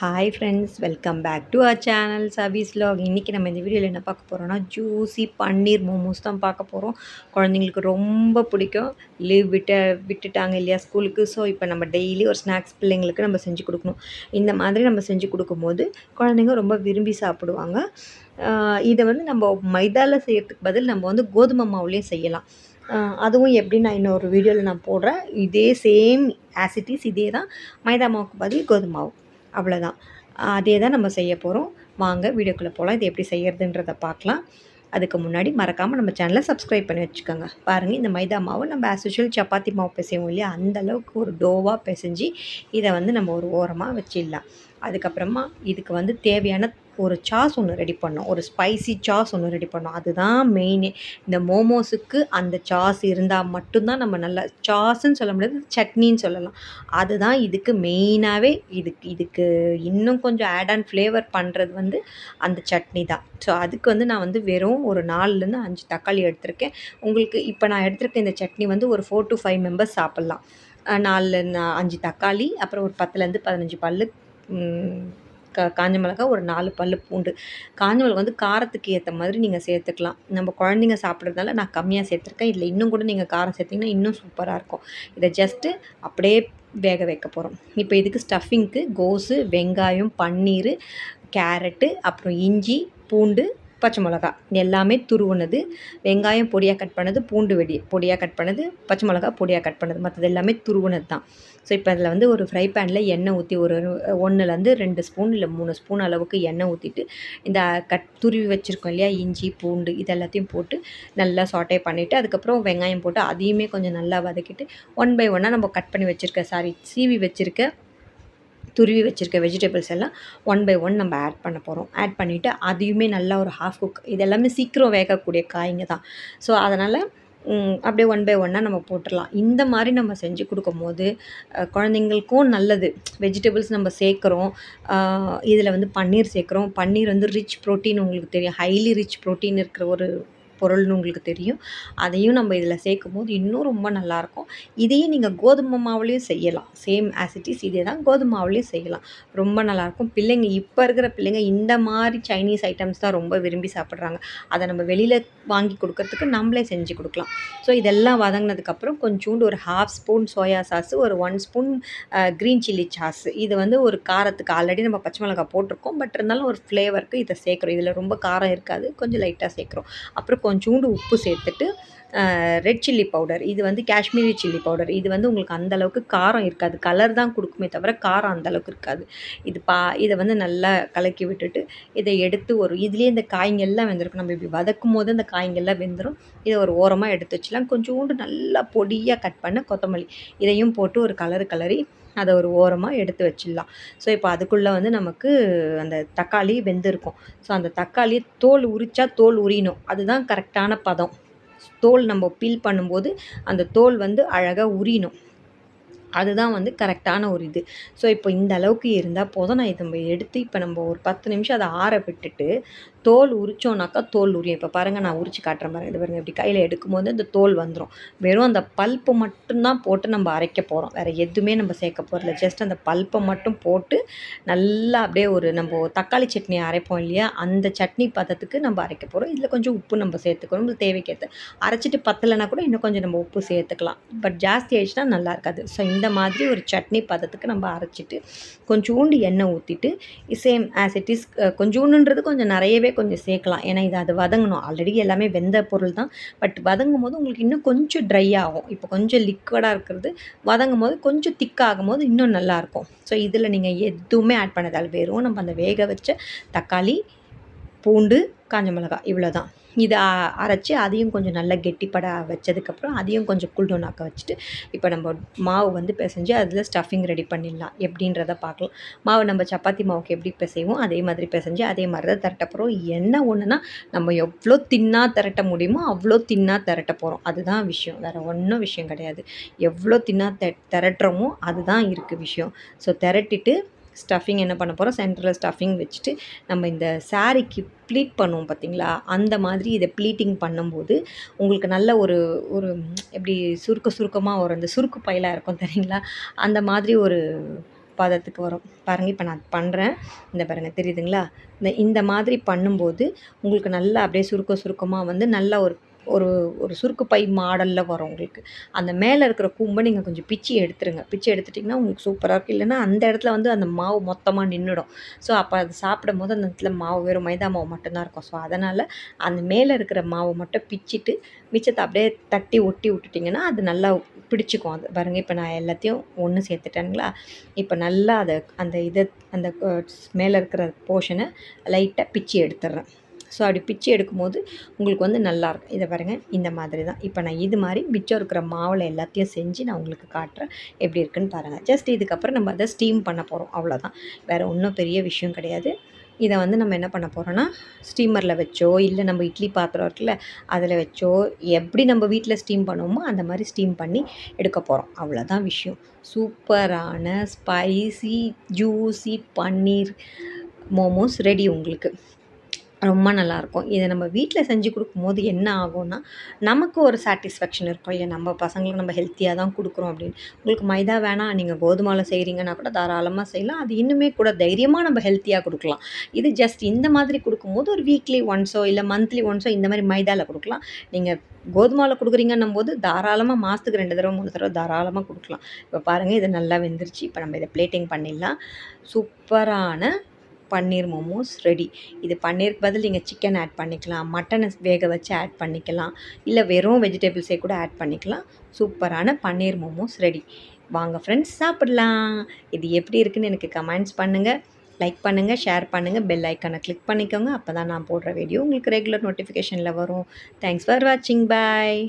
Hi friends, welcome back to our channel Sabees vlog. இன்றைக்கி நம்ம இந்த வீடியோவில் என்ன பார்க்க போகிறோம்னா, ஜூஸி பன்னீர் மோமோஸ் தான் பார்க்க போகிறோம். குழந்தைங்களுக்கு ரொம்ப பிடிக்கும். லீவ் விட்டுட்டாங்க இல்லையா ஸ்கூலுக்கு. ஸோ இப்போ நம்ம டெய்லி ஒரு ஸ்நாக்ஸ் பிள்ளைங்களுக்கு நம்ம செஞ்சு கொடுக்கணும். இந்த மாதிரி நம்ம செஞ்சு கொடுக்கும்போது குழந்தைங்க ரொம்ப விரும்பி சாப்பிடுவாங்க. இதை வந்து நம்ம மைதாவில் செய்கிறதுக்கு பதில் நம்ம வந்து கோதுமை மாவுலேயும் செய்யலாம். அதுவும் எப்படி நான் இன்னொரு வீடியோவில் நான் போடுறேன். இதே சேம் ஆஸ் இட் இஸ் இதே தான். மைதா மாவுக்கு பதில் கோதுமை மாவு, அவ்வளோதான். அதே தான் நம்ம செய்ய போகிறோம். வாங்க வீடியோக்குள்ளே போகலாம். இது எப்படி செய்யறதுன்றதை பார்க்கலாம். அதுக்கு முன்னாடி மறக்காமல் நம்ம சேனலை சப்ஸ்கிரைப் பண்ணி வச்சுக்கோங்க. பாருங்கள், இந்த மைதா மாவு நம்ம ஆஸ் யூஷுவல் சப்பாத்தி மாவு பிசைவோம் இல்லையா, அந்தளவுக்கு ஒரு டோவாக பிசைஞ்சு இதை வந்து நம்ம ஒரு ஓரமாக வச்சிடலாம். அதுக்கப்புறமா இதுக்கு வந்து தேவையான ஒரு சாஸ் ஒன்று ரெடி பண்ணோம். ஒரு ஸ்பைசி சாஸ் ஒன்று ரெடி பண்ணோம். அதுதான் மெயினே. இந்த மோமோஸுக்கு அந்த சாஸ் இருந்தால் மட்டும்தான் நம்ம நல்லா சாஸ்ன்னு சொல்ல முடியாது, சட்னின்னு சொல்லலாம். அதுதான் இதுக்கு மெயினாகவே. இதுக்கு இன்னும் கொஞ்சம் ஆட் ஆன் ஃப்ளேவர் பண்ணுறது வந்து அந்த சட்னி தான். ஸோ அதுக்கு வந்து நான் வந்து வெறும் ஒரு 4லேருந்து 5 தக்காளி எடுத்திருக்கேன். உங்களுக்கு இப்போ நான் எடுத்திருக்க இந்த சட்னி வந்து ஒரு 4 to 5 மெம்பர்ஸ் சாப்பிட்லாம். 5 தக்காளி, அப்புறம் ஒரு 10லேருந்து 15 பல்லு காஞ்ச மிளகா, ஒரு 4 பல்லு பூண்டு. காஞ்ச மிளகா வந்து காரத்துக்கு ஏற்ற மாதிரி நீங்கள் சேர்த்துக்கலாம். நம்ம குழந்தைங்க சாப்பிட்றதுனால நான் கம்மியாக சேர்த்துருக்கேன். இதில் இன்னும் கூட நீங்கள் காரம் சேர்த்திங்கன்னா இன்னும் சூப்பராக இருக்கும். இதை ஜஸ்ட்டு அப்படியே வேக வைக்க போகிறோம். இப்போ இதுக்கு ஸ்டஃபிங்க்கு கோஸு, வெங்காயம், பன்னீர், கேரட்டு, அப்புறம் இஞ்சி, பூண்டு, பச்சை மிளகா எல்லாமே துருவுனது. வெங்காயம் பொடியாக கட் பண்ணது, பூண்டு பொடியாக கட் பண்ணது, பச்சை மிளகா பொடியாக கட் பண்ணது, மற்றது எல்லாமே துருவுனது தான். ஸோ இப்போ அதில் வந்து ஒரு ஃப்ரை பேனில் எண்ணெய் ஊற்றி ஒரு 1லேருந்து 2 ஸ்பூன் இல்லை 3 ஸ்பூன் அளவுக்கு எண்ணெய் ஊற்றிட்டு இந்த துருவி வச்சுருக்கோம் இல்லையா இஞ்சி, பூண்டு, இது எல்லாத்தையும் போட்டு நல்லா சாட்டே பண்ணிவிட்டு, அதுக்கப்புறம் வெங்காயம் போட்டு அதையுமே கொஞ்சம் நல்லா வதக்கிட்டு 1 by 1 நம்ம கட் பண்ணி சீவி வச்சுருக்க துருவி வச்சுருக்க வெஜிடபிள்ஸ் எல்லாம் 1 by 1 நம்ம ஆட் பண்ண போகிறோம். ஆட் பண்ணிவிட்டு அதையுமே நல்லா ஒரு ஹாஃப் குக். இது எல்லாமே சீக்கிரம் வேகக்கூடிய காய்ங்க தான். ஸோ அதனால் அப்படியே 1 by 1 நம்ம போட்டுடலாம். இந்த மாதிரி நம்ம செஞ்சு கொடுக்கும்போது குழந்தைங்களுக்கும் நல்லது. வெஜிடபிள்ஸ் நம்ம சேர்க்குறோம். இதில் வந்து பன்னீர் சேர்க்குறோம். பன்னீர் வந்து ரிச் ப்ரோட்டீன், உங்களுக்கு தெரியும். ஹைலி ரிச் ப்ரோட்டீன் இருக்கிற ஒரு பொருள்னு உங்களுக்கு தெரியும். அதையும் நம்ம இதில் சேர்க்கும்போது இன்னும் ரொம்ப நல்லாயிருக்கும். இதையும் நீங்கள் கோதுமை மாவுலேயும் செய்யலாம். சேம் ஆஸ் இட் இஸ் இதே தான், கோதுமை மாவுலேயும் செய்யலாம். ரொம்ப நல்லாயிருக்கும். பிள்ளைங்க இப்போ இருக்கிற பிள்ளைங்க இந்த மாதிரி சைனீஸ் ஐட்டம்ஸ் தான் ரொம்ப விரும்பி சாப்பிட்றாங்க. அதை நம்ம வெளியில் வாங்கி கொடுக்கறதுக்கு நம்மளே செஞ்சு கொடுக்கலாம். ஸோ இதெல்லாம் வதங்கினதுக்கப்புறம் கொஞ்சோண்டு ஒரு 1/2 ஸ்பூன் சோயா சாஸு, ஒரு 1 ஸ்பூன் க்ரீன் சில்லி சாஸ். இது வந்து ஒரு காரத்துக்கு ஆல்ரெடி நம்ம பச்சை மிளகாய் போட்டிருக்கோம். பட் இருந்தாலும் ஒரு ஃப்ளேவருக்கு இதை சேர்க்குறோம். இதில் ரொம்ப காரம் இருக்காது, கொஞ்சம் லைட்டாக சேர்க்குறோம். அப்புறம் கொஞ்சோண்டு உப்பு சேர்த்துட்டு ரெட் சில்லி பவுடர், இது வந்து காஷ்மீரி சில்லி பவுடர். இது வந்து உங்களுக்கு அந்தளவுக்கு காரம் இருக்காது. கலர் தான் கொடுக்குமே தவிர காரம் அந்தளவுக்கு இருக்காது. இதை வந்து நல்லா கலக்கி விட்டுட்டு இதை எடுத்து இதுலேயே இந்த காய்ங்கெல்லாம் வெந்திருக்கும். நம்ம இப்படி வதக்கும் போது அந்த காய்ங்கெல்லாம் வெந்துடும். இதை ஒரு ஓரமாக எடுத்து வச்சுலாம். கொஞ்சோண்டு நல்லா பொடியாக கட் பண்ண கொத்தமல்லி இதையும் போட்டு ஒரு கலரி அதை ஒரு ஓரமாக எடுத்து வச்சிடலாம். ஸோ இப்போ அதுக்குள்ளே வந்து நமக்கு அந்த தக்காளி வெந்திருக்கும். ஸோ அந்த தக்காளியை தோல் உரித்தா தோல் உரியணும். அதுதான் கரெக்டான பதம். தோல் நம்ம பீல் பண்ணும்போது அந்த தோல் வந்து அழகாக உரியணும். அதுதான் வந்து கரெக்டான ஒரு இது. ஸோ இப்போ இந்த அளவுக்கு இருந்தால் போதும். நான் இதை எடுத்து இப்போ நம்ம ஒரு 10 நிமிஷம் அதை ஆற விட்டுட்டு தோல் உரித்தோன்னாக்கா தோல் உரியும். இப்போ பாருங்கள், நான் உரித்து காட்டுறேன் பாருங்கள். இது பாருங்கள், இப்படி கையில் எடுக்கும்போது இந்த தோல் வந்துடும். வெறும் அந்த பல்ப்பு மட்டும்தான் போட்டு நம்ம அரைக்க போகிறோம். வேறு எதுவுமே நம்ம சேர்க்க போகிறதில்ல. ஜஸ்ட் அந்த பல்ப்பை மட்டும் போட்டு நல்லா அப்படியே நம்ம தக்காளி சட்னி அரைப்போம் இல்லையா, அந்த சட்னி பதத்துக்கு நம்ம அரைக்க போகிறோம். இதில் கொஞ்சம் உப்பு நம்ம சேர்த்துக்கணும், நம்ம தேவைக்கேற்ற. அரைச்சிட்டு பத்தலைன்னா கூட இன்னும் கொஞ்சம் நம்ம உப்பு சேர்த்துக்கலாம். பட் ஜாஸ்தி ஆயிடுச்சுன்னா நல்லா இருக்காது. ஸோ இந்த மாதிரி ஒரு சட்னி பதத்துக்கு நம்ம அரைச்சிட்டு கொஞ்சோண்டு எண்ணெய் ஊற்றிட்டு சேம் ஆஸ் இட் இஸ் கொஞ்சோண்டுன்றது கொஞ்சம் நிறையவே கொஞ்சம் சேர்க்கலாம். ஏன்னா அது வதங்கணும். ஆல்ரெடி எல்லாமே வெந்த பொருள் தான். பட் வதங்கும் போது உங்களுக்கு இன்னும் கொஞ்சம் ட்ரை ஆகும். இப்போ கொஞ்சம் லிக்விடாக இருக்கிறது வதங்கும் போது கொஞ்சம் திக்காகும் போது இன்னும் நல்லாயிருக்கும். ஸோ இதில் நீங்கள் எதுவுமே ஆட் பண்ணதால் வெறும் நம்ம அந்த வேக வச்ச தக்காளி, பூண்டு, காஞ்ச மிளகாய் இவ்வளோ தான். இதை அரைச்சி அதையும் கொஞ்சம் நல்லா கெட்டிப்பட வச்சதுக்கப்புறம் அதையும் கொஞ்சம் கூல்டவுன் வச்சுட்டு இப்போ நம்ம மாவு வந்து பிசைஞ்சு அதில் ஸ்டஃபிங் ரெடி பண்ணிடலாம். எப்படின்றத பார்க்கலாம். மாவு நம்ம சப்பாத்தி மாவுக்கு எப்படி பிசைவோம் அதே மாதிரி பிசைஞ்சு அதே மாதிரி தான் திரட்ட போகிறோம். என்ன ஒன்றுனா, நம்ம எவ்வளோ தின்னாக திரட்ட முடியுமோ அவ்வளோ தின்னாக திரட்ட போகிறோம். அதுதான் விஷயம். வேறு ஒன்றும் விஷயம் கிடையாது. எவ்வளோ தின்னாக திரட்டுறோமோ அதுதான் இருக்குது விஷயம். ஸோ திரட்டிட்டு ஸ்டஃபிங் என்ன பண்ண போகிறோம், சென்டரில் ஸ்டஃபிங் வச்சுட்டு நம்ம இந்த சாரீக்கு ப்ளீட் பண்ணுவோம் பார்த்தீங்களா, அந்த மாதிரி இதை ப்ளீட்டிங் பண்ணும்போது உங்களுக்கு நல்ல ஒரு எப்படி சுருக்கமாக ஒரு அந்த சுருக்கு பையலாக இருக்கும் தெரியுங்களா, அந்த மாதிரி ஒரு பதத்துக்கு வரும். பாருங்கள் இப்போ நான் பண்ணுறேன். இந்த பாருங்கள் தெரியுதுங்களா? இந்த மாதிரி பண்ணும்போது உங்களுக்கு நல்லா அப்படியே சுருக்கமாக வந்து நல்லா ஒரு ஒரு ஒரு சுருக்கு பை மாடலில் வரும் உங்களுக்கு. அந்த மேலே இருக்கிற கூம்பை நீங்கள் கொஞ்சம் பிச்சு எடுத்துருங்க. பிச்சு எடுத்துட்டிங்கன்னா உங்களுக்கு சூப்பராக இருக்கும். இல்லைன்னா அந்த இடத்துல வந்து அந்த மாவு மொத்தமாக நின்றுடும். ஸோ அப்போ அது சாப்பிடும்போது அந்த இடத்துல மாவு வெறும் மைதா மாவு மட்டும்தான் இருக்கும். ஸோ அதனால் அந்த மேலே இருக்கிற மாவை மட்டும் பிச்சுட்டு மிச்சத்தை அப்படியே தட்டி ஒட்டி விட்டுட்டிங்கன்னா அது நல்லா பிடிச்சிக்கும். அது பாருங்கள் இப்போ நான் எல்லாத்தையும் ஒன்று சேர்த்துட்டேனுங்களா? இப்போ நல்லா அதை அந்த மேலே இருக்கிற போர்ஷனை லைட்டாக பிச்சு எடுத்துடுறேன். ஸோ அப்படி பிச்சு எடுக்கும்போது உங்களுக்கு வந்து நல்லாயிருக்கும். இதை பாருங்கள் இந்த மாதிரி தான். இப்போ நான் இது மாதிரி மிச்சம் இருக்கிற மாவில் எல்லாத்தையும் செஞ்சு நான் உங்களுக்கு காட்டுறேன். எப்படி இருக்குன்னு பாருங்கள். ஜஸ்ட் இதுக்கப்புறம் நம்ம அதை ஸ்டீம் பண்ண போகிறோம், அவ்வளோதான். வேறு ஒன்றும் பெரிய விஷயம் கிடையாது. இதை வந்து நம்ம என்ன பண்ண போகிறோன்னா ஸ்டீமரில் வச்சோ இல்லை நம்ம இட்லி பாத்திரம் இருக்குல்ல அதில் வச்சோ எப்படி நம்ம வீட்டில் ஸ்டீம் பண்ணுவோமோ அந்த மாதிரி ஸ்டீம் பண்ணி எடுக்க போகிறோம், அவ்வளோதான் விஷயம். சூப்பரான ஸ்பைசி ஜூஸி பன்னீர் மோமோஸ் ரெடி உங்களுக்கு. ரொம்ப நல்லாயிருக்கும். இதை நம்ம வீட்டில் செஞ்சு கொடுக்கும்போது என்ன ஆகும்னா நமக்கு ஒரு சாட்டிஸ்ஃபேக்ஷன் இருக்கும் இல்லையா? நம்ம பசங்களுக்கு நம்ம ஹெல்த்தியாக தான் கொடுக்குறோம் அப்படின்னு. உங்களுக்கு மைதா வேணாம், நீங்கள் கோதுமாவில் செய்கிறீங்கன்னா கூட தாராளமாக செய்யலாம். அது இன்னுமே கூட தைரியமாக நம்ம ஹெல்த்தியாக கொடுக்கலாம். இது ஜஸ்ட் இந்த மாதிரி கொடுக்கும்போது ஒரு வீக்லி ஒன்ஸோ இல்லை மந்த்லி ஒன்ஸோ இந்த மாதிரி மைதாவில் கொடுக்கலாம். நீங்கள் கோதுமாவில் கொடுக்குறீங்கன்னும் போது தாராளமாக மாதத்துக்கு 2 தடவை 3 தடவை தாராளமாக கொடுக்கலாம். இப்போ பாருங்கள் இது நல்லா வெந்துருச்சு. இப்போ நம்ம இதை பிளேட்டிங் பண்ணிடலாம். சூப்பரான பன்னீர் மோமோஸ் ரெடி. இது பன்னீருக்கு பதில் நீங்கள் சிக்கன் ஆட் பண்ணிக்கலாம், மட்டனை வேக வச்சு ஆட் பண்ணிக்கலாம், இல்லை வெறும் வெஜிடபிள்ஸே கூட ஆட் பண்ணிக்கலாம். சூப்பரான பன்னீர் மோமோஸ் ரெடி. வாங்க ஃப்ரெண்ட்ஸ் சாப்பிடலாம். இது எப்படி இருக்குன்னு எனக்கு கமெண்ட்ஸ் பண்ணுங்கள், லைக் பண்ணுங்கள், ஷேர் பண்ணுங்கள், பெல் ஐக்கானை கிளிக் பண்ணிக்கோங்க. அப்போ தான் நான் போடுற வீடியோ உங்களுக்கு ரெகுலர் நோட்டிஃபிகேஷனில் வரும். தேங்க்ஸ் ஃபார் வாட்சிங். பாய்.